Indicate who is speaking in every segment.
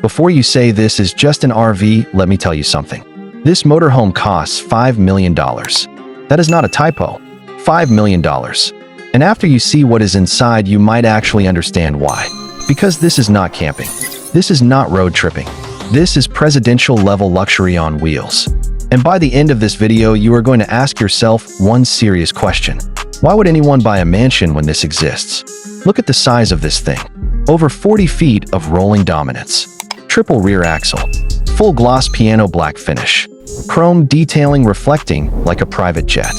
Speaker 1: Before you say this is just an RV, let me tell you something. This motorhome costs $5 million. That is not a typo. $5 million. And after you see what is inside, you might actually understand why. Because this is not camping. This is not road tripping. This is presidential level luxury on wheels. And by the end of this video, you are going to ask yourself one serious question. Why would anyone buy a mansion when this exists? Look at the size of this thing. Over 40 feet of rolling dominance. Triple rear axle. Full gloss piano black finish. Chrome detailing reflecting like a private jet.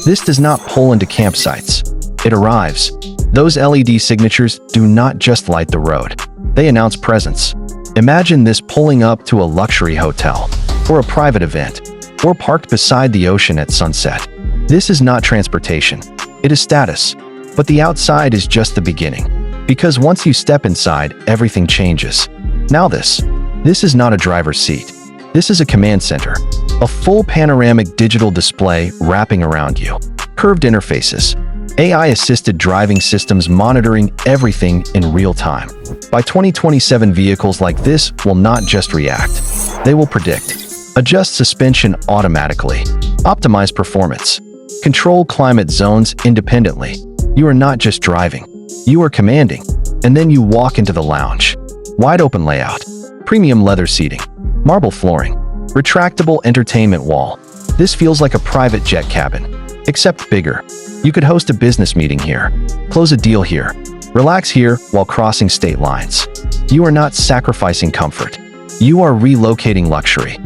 Speaker 1: This does not pull into campsites. It arrives. Those LED signatures do not just light the road. They announce presence. Imagine this pulling up to a luxury hotel, or a private event, or parked beside the ocean at sunset. This is not transportation. It is status. But the outside is just the beginning. Because once you step inside, everything changes. Now this is not a driver's seat. This is a command center. A full panoramic digital display wrapping around you. Curved interfaces. AI-assisted driving systems monitoring everything in real time. By 2027, vehicles like this will not just react. They will predict. Adjust suspension automatically. Optimize performance. Control climate zones independently. You are not just driving. You are commanding. And then you walk into the lounge. Wide open layout. Premium leather seating. Marble flooring. Retractable entertainment wall. This feels like a private jet cabin, except bigger. You could host a business meeting here. Close a deal here. Relax here while crossing state lines. You are not sacrificing comfort. You are relocating luxury.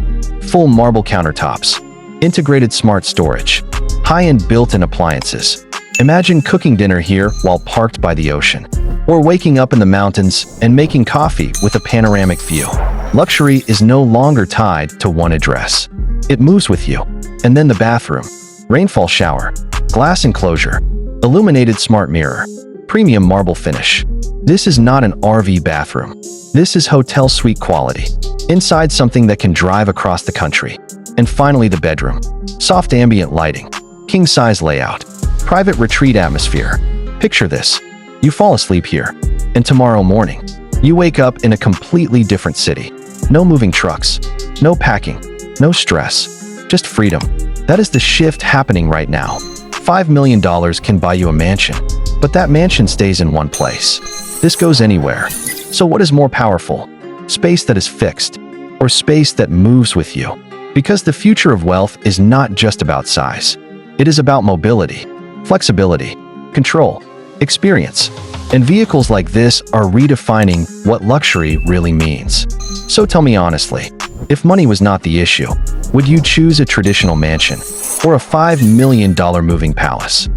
Speaker 1: Full marble countertops. Integrated smart storage. High-end built-in appliances. Imagine cooking dinner here while parked by the ocean. Or waking up in the mountains and making coffee with a panoramic view. Luxury is no longer tied to one address. It moves with you. And then the bathroom. Rainfall shower. Glass enclosure. Illuminated smart mirror. Premium marble finish. This is not an RV bathroom. This is hotel suite quality. Inside something that can drive across the country. And finally the bedroom. Soft ambient lighting. King-size layout. Private retreat atmosphere. Picture this. You fall asleep here. And tomorrow morning, you wake up in a completely different city. No moving trucks. No packing. No stress. Just freedom. That is the shift happening right now. $5 million can buy you a mansion. But that mansion stays in one place. This goes anywhere. So what is more powerful? Space that is fixed, or space that moves with you? Because the future of wealth is not just about size. It is about mobility, flexibility, control, experience. And vehicles like this are redefining what luxury really means. So tell me honestly, if money was not the issue, would you choose a traditional mansion or a $5 million moving palace?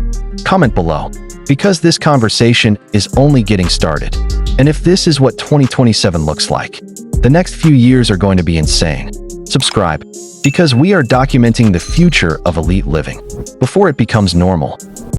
Speaker 1: Comment below, because this conversation is only getting started. And if this is what 2027 looks like, the next few years are going to be insane. Subscribe, because we are documenting the future of elite living before it becomes normal.